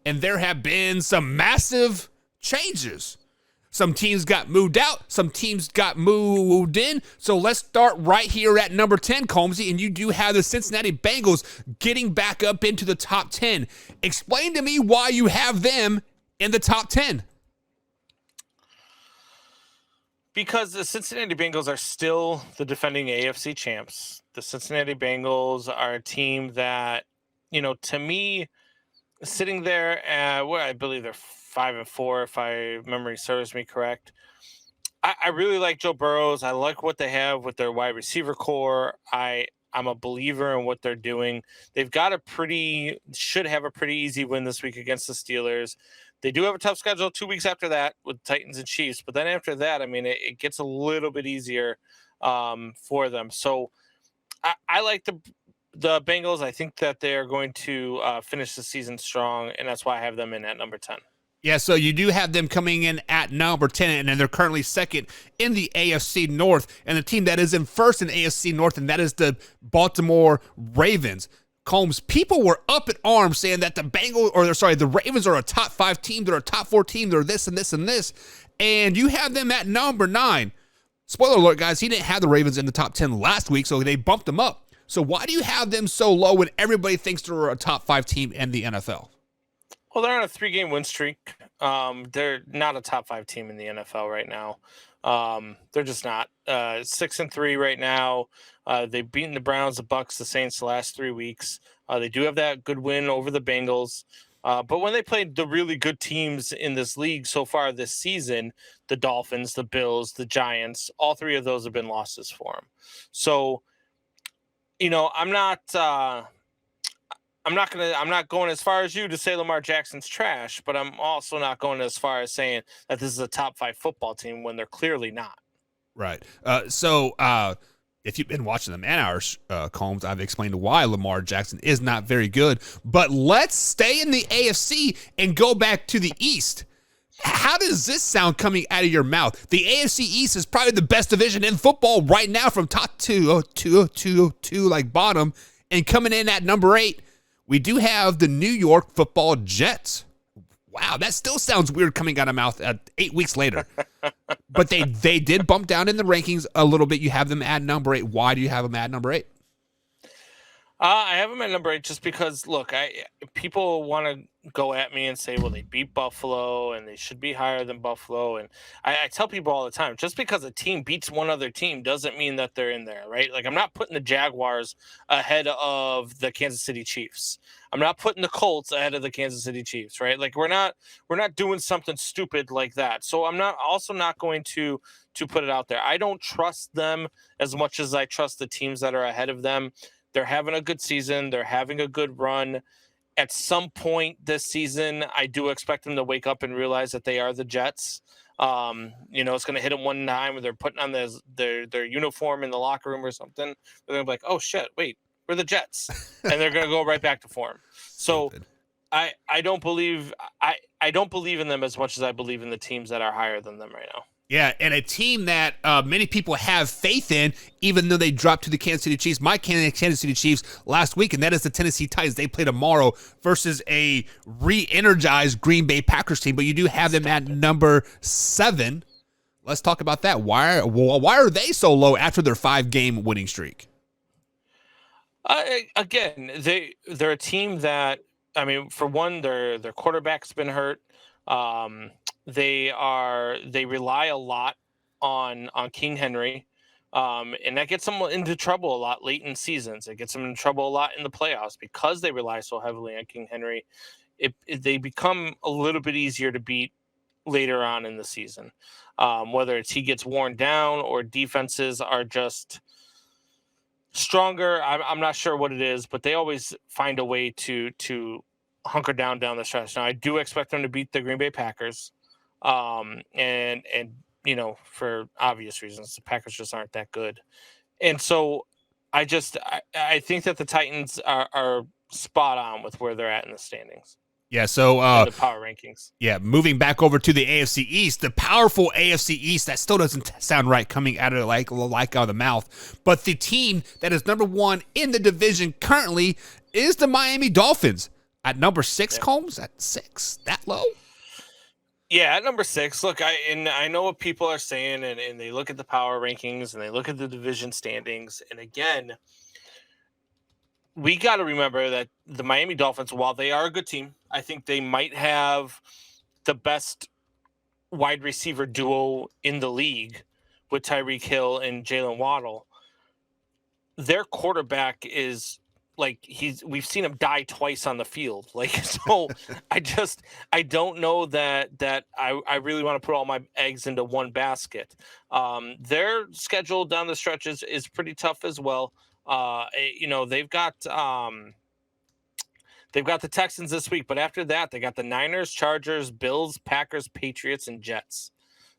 and there have been some massive changes. Some teams got moved out. Some teams got moved in. So let's start right here at number 10, Colmsy. And you do have the Cincinnati Bengals getting back up into the top 10. Explain to me why you have them in the top 10. Because the Cincinnati Bengals are still the defending AFC champs. The Cincinnati Bengals are a team that, to me, sitting there, I believe they're 5-4, if my memory serves me correct. I really like Joe Burrows. I like what they have with their wide receiver core. I'm a believer in what they're doing. They've got should have a pretty easy win this week against the Steelers. They do have a tough schedule 2 weeks after that with Titans and Chiefs. But then after that, it gets a little bit easier for them. So I like the Bengals. I think that they're going to finish the season strong, and that's why I have them in at number 10. Yeah, so you do have them coming in at number 10, and they're currently second in the AFC North, and the team that is in first in AFC North, and that is the Baltimore Ravens. Combs, people were up in arms saying that the Ravens are a top 5 team, they're a top 4 team, they're this and this and this, and you have them at number 9. Spoiler alert, guys, he didn't have the Ravens in the top 10 last week, so they bumped them up. So why do you have them so low when everybody thinks they're a top 5 team in the NFL? Well, they're on a 3-game win streak. They're not a top 5 team in the NFL right now. They're just not. 6-3 right now. They've beaten the Browns, the Bucks, the Saints the last 3 weeks. They do have that good win over the Bengals. But when they played the really good teams in this league so far this season, the Dolphins, the Bills, the Giants, all 3 of those have been losses for them. So, I'm not going as far as you to say Lamar Jackson's trash, but I'm also not going as far as saying that this is a top 5 football team when they're clearly not. Right. So if you've been watching them and ours, Combs, I've explained why Lamar Jackson is not very good. But let's stay in the AFC and go back to the East. How does this sound coming out of your mouth? The AFC East is probably the best division in football right now from top to like bottom. And coming in at number 8, we do have the New York Football Jets. Wow, that still sounds weird coming out of mouth 8 weeks later. But they did bump down in the rankings a little bit. You have them at number 8. Why do you have them at number 8? I have them at number 8 just because, look, people want to go at me and say, well, they beat Buffalo and they should be higher than Buffalo. And I tell people all the time, just because a team beats one other team doesn't mean that they're in there, right? Like, I'm not putting the Jaguars ahead of the Kansas City Chiefs. I'm not putting the Colts ahead of the Kansas City Chiefs, right? Like, we're not doing something stupid like that. So I'm not going to put it out there. I don't trust them as much as I trust the teams that are ahead of them. They're having a good season. They're having a good run. At some point this season, I do expect them to wake up and realize that they are the Jets. It's going to hit them one time where they're putting on their uniform in the locker room or something. They're going to be like, oh, shit, wait, we're the Jets. And they're going to go right back to form. So I don't believe in them as much as I believe in the teams that are higher than them right now. Yeah, and a team that many people have faith in, even though they dropped to the Kansas City Chiefs. My Kansas City Chiefs last week, and that is the Tennessee Titans. They play tomorrow versus a re-energized Green Bay Packers team, but you do have them at number 7. Let's talk about that. Why are they so low after their 5-game winning streak? Again, they're a team that, for one, their quarterback's been hurt. They rely a lot on King Henry, and that gets them into trouble a lot late in seasons. It gets them in trouble a lot in the playoffs because they rely so heavily on King Henry. They become a little bit easier to beat later on in the season, whether it's he gets worn down or defenses are just stronger. I'm not sure what it is, but they always find a way to hunker down the stretch. Now, I do expect them to beat the Green Bay Packers. And for obvious reasons, the Packers just aren't that good. And so I think that the Titans are spot on with where they're at in the standings. Yeah, so the power rankings. Yeah, moving back over to the AFC East, the powerful AFC East, that still doesn't sound right coming out of like out of the mouth. But the team that is number 1 in the division currently is the Miami Dolphins. At number 6, Yeah. Combs? At 6? That low? Yeah, at number 6. Look, I know what people are saying, and they look at the power rankings and they look at the division standings. And again, we got to remember that the Miami Dolphins, while they are a good team, I think they might have the best wide receiver duo in the league with Tyreek Hill and Jalen Waddle. Their quarterback is like we've seen him die twice on the field. Like, so I don't know that I really want to put all my eggs into one basket. Their schedule down the stretch is pretty tough as well. They've got the Texans this week, but after that, they got the Niners, Chargers, Bills, Packers, Patriots, and Jets.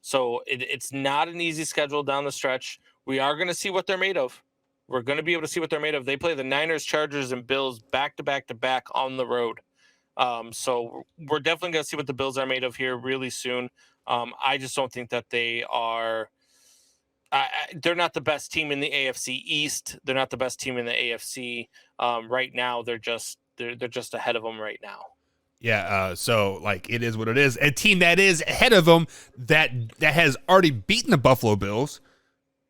So it's not an easy schedule down the stretch. We are going to see what they're made of. We're going to be able to see what they're made of. They play the Niners, Chargers, and Bills back to back to back on the road. So we're definitely going to see what the Bills are made of here really soon. I just don't think that they are. They're not the best team in the AFC East. They're not the best team in the AFC right now. They're just ahead of them right now. Yeah, so like it is what it is. A team that is ahead of them that has already beaten the Buffalo Bills,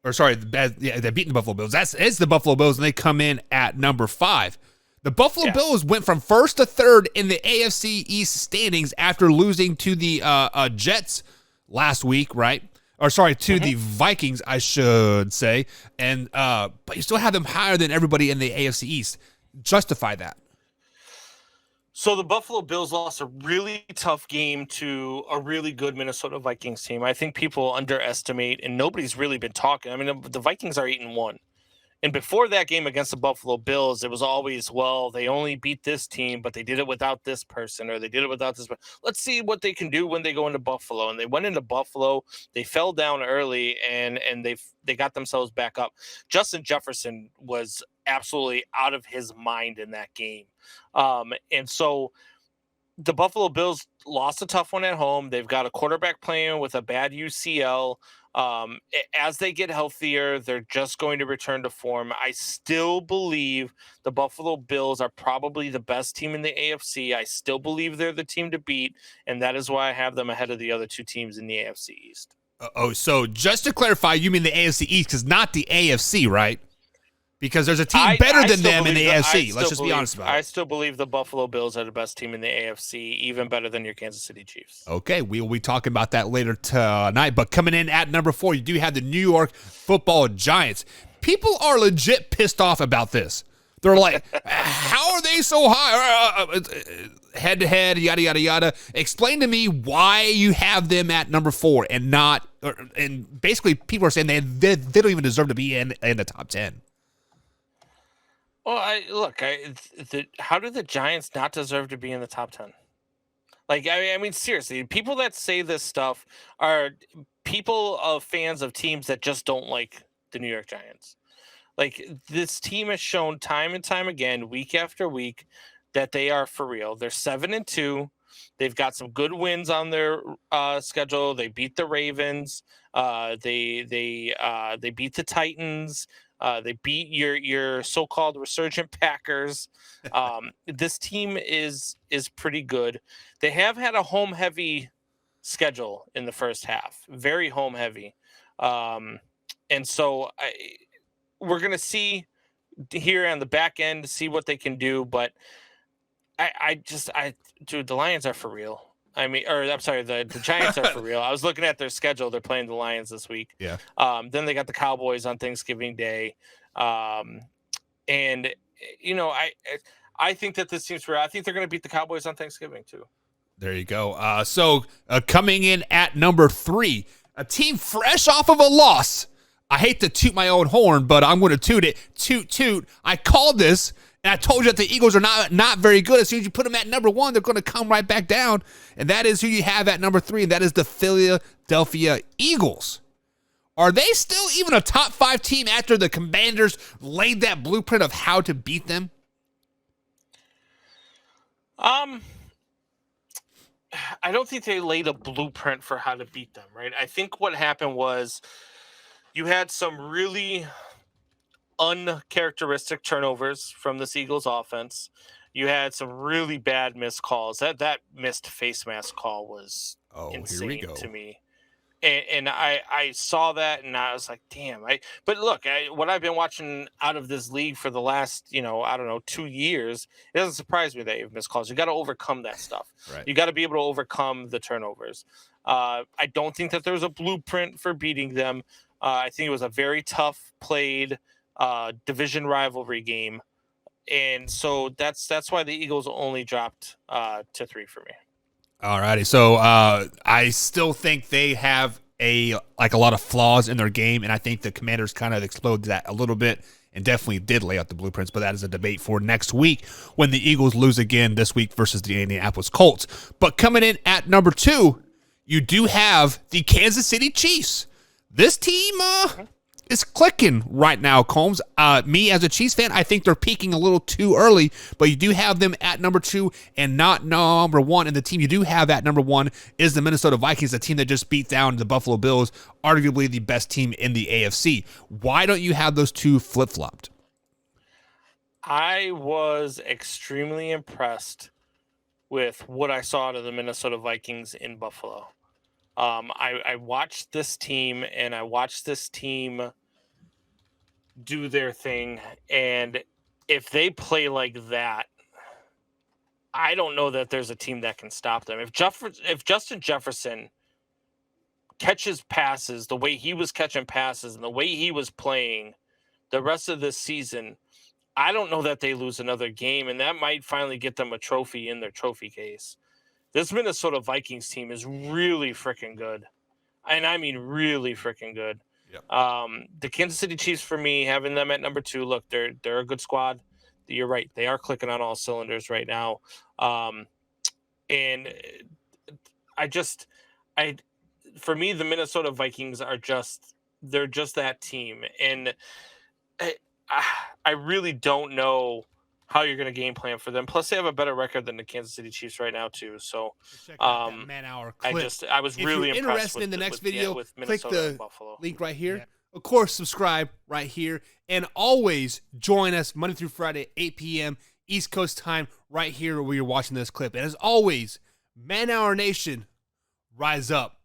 or sorry, they've beaten the Buffalo Bills. It's the Buffalo Bills, and they come in at number 5. The Buffalo Bills went from 1st to 3rd in the AFC East standings after losing to the Jets last week, right? Or sorry, to the Vikings, I should say. And but you still have them higher than everybody in the AFC East. Justify that. So the Buffalo Bills lost a really tough game to a really good Minnesota Vikings team. I think people underestimate, and nobody's really been talking. I mean, the Vikings are 8-1. And before that game against the Buffalo Bills, it was always, well, they only beat this team, but they did it without this person, or they did it without this. Let's see what they can do when they go into Buffalo. And they went into Buffalo. They fell down early, and they got themselves back up. Justin Jefferson was absolutely out of his mind in that game. And so the Buffalo Bills lost a tough one at home. They've got a quarterback playing with a bad UCL. As they get healthier, they're just going to return to form. I still believe the Buffalo Bills are probably the best team in the AFC. I still believe they're the team to beat, and that is why I have them ahead of the other two teams in the AFC East. So just to clarify, you mean the AFC East, because not the AFC, right? Because there's a team better than them in the AFC. Let's just be honest about it. I still believe the Buffalo Bills are the best team in the AFC, even better than your Kansas City Chiefs. Okay, we will be talking about that later tonight. But coming in at number 4, you do have the New York Football Giants. People are legit pissed off about this. They're like, how are they so high? Head-to-head, yada, yada, yada. Explain to me why you have them at number 4 and not – and basically people are saying they don't even deserve to be in the top 10. Well, how do the Giants not deserve to be in the top 10? Like, I mean, seriously, people that say this stuff are people of fans of teams that just don't like the New York Giants. Like, this team has shown time and time again, week after week, that they are for real. They're 7-2. They've got some good wins on their schedule. They beat the Ravens. They beat the Titans. They beat your so-called resurgent Packers. This team is pretty good. They have had a home-heavy schedule in the first half, very home-heavy, and so we're gonna see here on the back end to see what they can do. But dude, the Lions are for real. I mean, or I'm sorry, the Giants are for real. I was looking at their schedule. They're playing the Lions this week. Yeah. Then they got the Cowboys on Thanksgiving Day. And you know, I think that this seems real. I think they're going to beat the Cowboys on Thanksgiving too. There you go. So coming in at number 3, a team fresh off of a loss. I hate to toot my own horn, but I'm going to toot it. Toot. I called this. And I told you that the Eagles are not very good. As soon as you put them at number 1, they're going to come right back down. And that is who you have at number 3, and that is the Philadelphia Eagles. Are they still even a top 5 team after the Commanders laid that blueprint of how to beat them? I don't think they laid a blueprint for how to beat them, right? I think what happened was you had some really uncharacteristic turnovers from this Eagles offense. You had some really bad missed calls. That missed face mask call was insane to me. And I saw that and I was like, damn. But look, what I've been watching out of this league for the last, I don't know, 2 years, it doesn't surprise me that you've missed calls. You got to overcome that stuff. Right. You got to be able to overcome the turnovers. I don't think that there's a blueprint for beating them. I think it was a very tough played division rivalry game. And so that's why the Eagles only dropped to 3 for me. All righty. So I still think they have a lot of flaws in their game, and I think the Commanders kind of exploded that a little bit and definitely did lay out the blueprints, but that is a debate for next week when the Eagles lose again this week versus the Indianapolis Colts. But coming in at number 2, you do have the Kansas City Chiefs. This team is clicking right now, Combs. Me as a Chiefs fan, I think they're peaking a little too early, but you do have them at number 2 and not number 1. And the team you do have at number 1 is the Minnesota Vikings, a team that just beat down the Buffalo Bills, arguably the best team in the AFC. Why don't you have those two flip-flopped? I was extremely impressed with what I saw out of the Minnesota Vikings in Buffalo. I watched this team and I watched this team do their thing. And if they play like that, I don't know that there's a team that can stop them. If Justin Jefferson catches passes the way he was catching passes and the way he was playing the rest of this season, I don't know that they lose another game. And that might finally get them a trophy in their trophy case. This Minnesota Vikings team is really freaking good. And I mean really freaking good. Yep. The Kansas City Chiefs, for me, having them at number 2, look, they're a good squad. You're right. They are clicking on all cylinders right now. And for me, the Minnesota Vikings they're just that team. And I really don't know how you're going to game plan for them. Plus, they have a better record than the Kansas City Chiefs right now too. So, check out that man-hour clip. I was really impressed. If you're interested in the next video, click the link right here. Yeah. Of course, subscribe right here, and always join us Monday through Friday, 8 p.m. East Coast time, right here where you're watching this clip. And as always, Man Hour Nation, rise up.